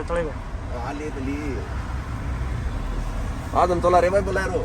ತೊಳೆವೆ ಅಲ್ಲಿ ಅದನ್ನ ತೊಲಾರೆ ಬೈ ಬೋಲಾರು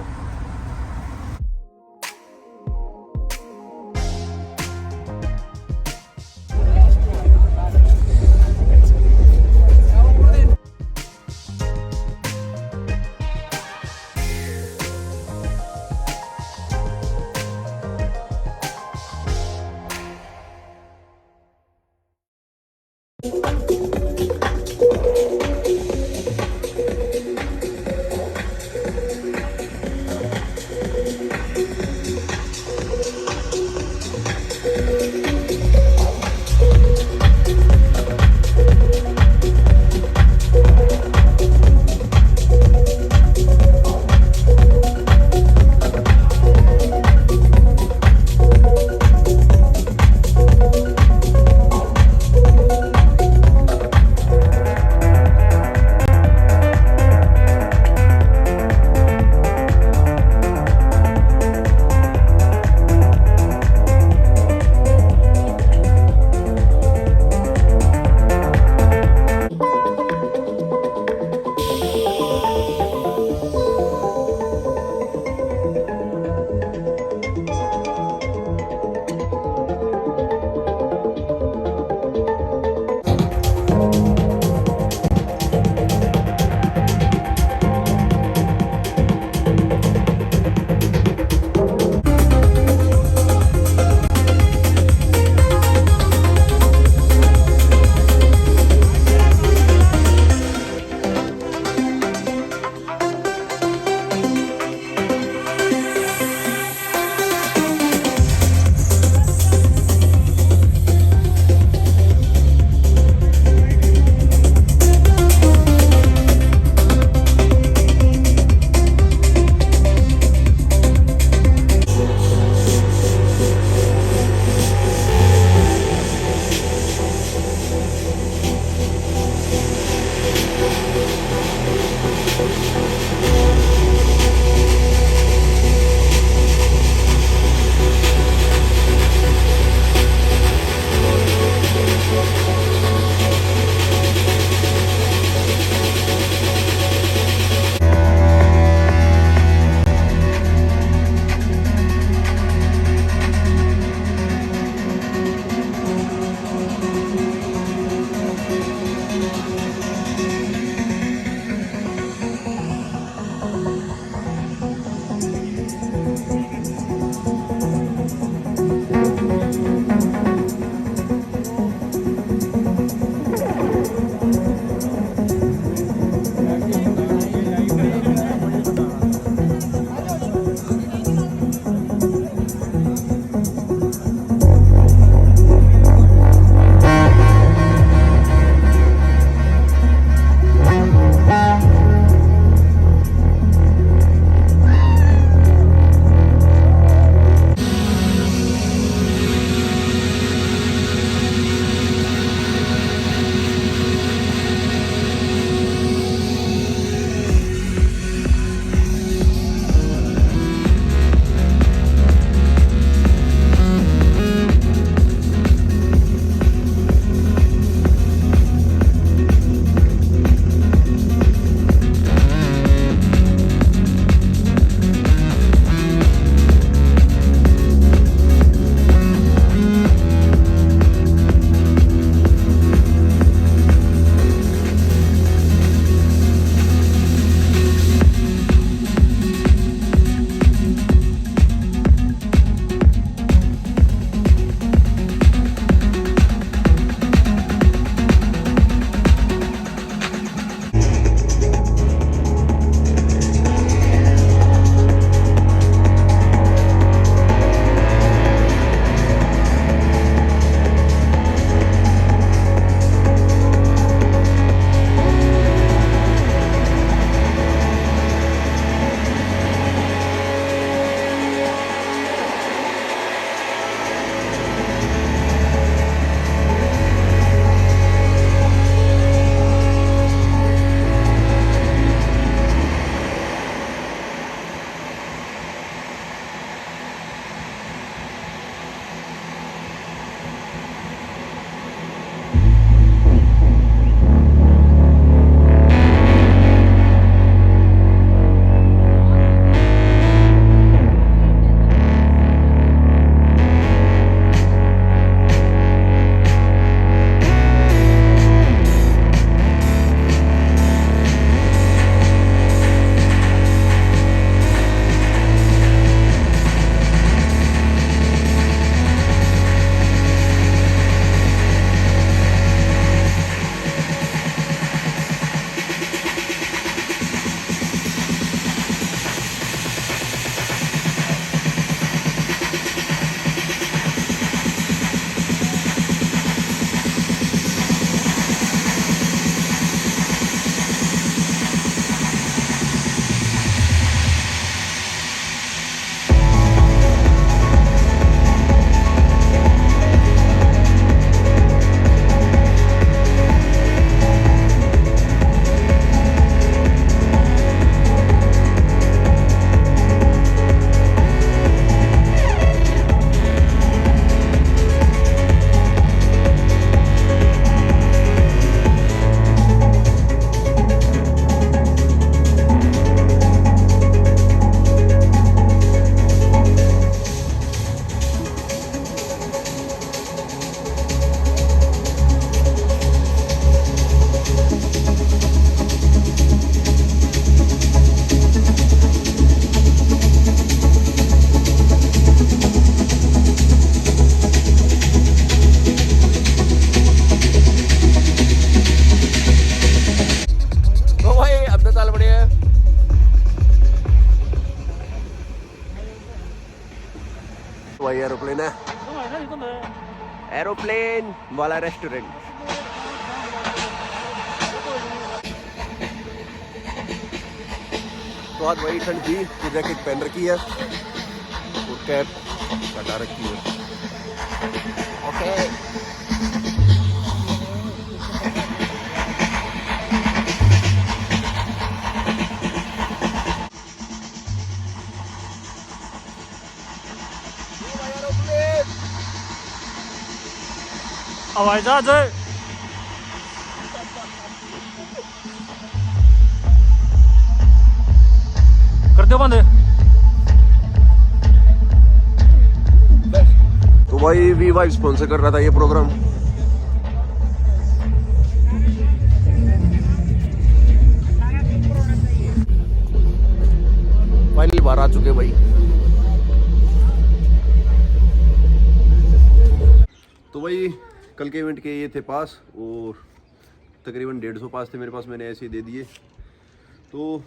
भाई एरोप्लेन है, एरोप्लेन वाला रेस्टोरेंट। तो आज वही ठंड थी तो जैकेट पहन रखी है और कैप हटा रखी है। ओके हवाई जहाज है। कर दो बंद। तो भाई वी वाइव स्पॉन्सर कर रहा था ये प्रोग्राम। फाइनली बाहर आ चुके भाई। तो भाई कल के इवेंट के ये थे पास और तकरीबन 150 पास थे मेरे पास, मैंने ऐसे ही दे दिए। तो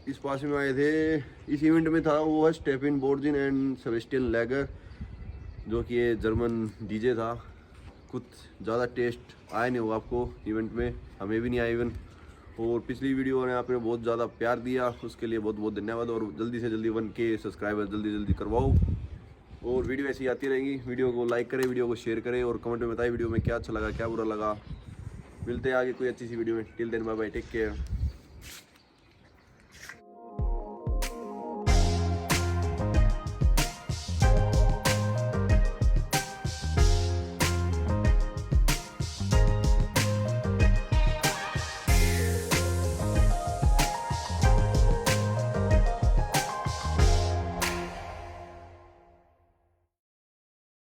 इस पास में आए थे, इस इवेंट में था वो है स्टेफन बोर्जिन एंड सेबेस्टियन लेगर, जो कि ये जर्मन डीजे था। कुछ ज़्यादा टेस्ट आया नहीं होगा आपको इवेंट में, हमें भी नहीं आया इवन। और पिछली वीडियो ने आपने बहुत ज़्यादा प्यार दिया, उसके लिए बहुत बहुत धन्यवाद। और जल्दी से जल्दी 1K सब्सक्राइबर जल्दी करवाओ और वीडियो ऐसी आती रहेंगी। वीडियो को लाइक करें, वीडियो को शेयर करें और कमेंट में बताएं वीडियो में क्या अच्छा लगा क्या बुरा लगा। मिलते हैं आगे कोई अच्छी सी वीडियो में। Till then bye bye, take care.